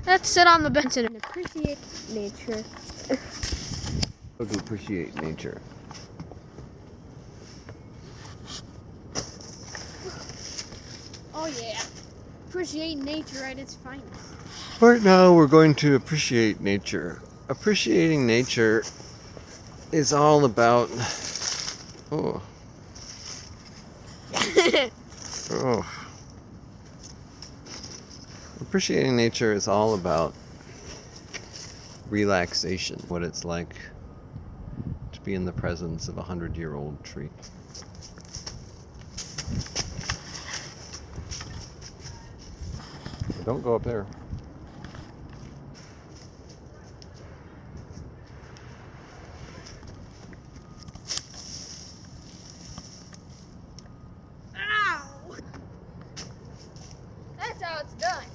Let's sit on the bench and appreciate nature. How to appreciate nature. Oh yeah. Appreciate nature at its finest. Right now we're going to appreciate nature. Appreciating nature is all about... Oh. Oh. Appreciating nature is all about relaxation, what it's like to be in the presence of a 100-year-old tree. Don't go up there. Ow! That's how it's done.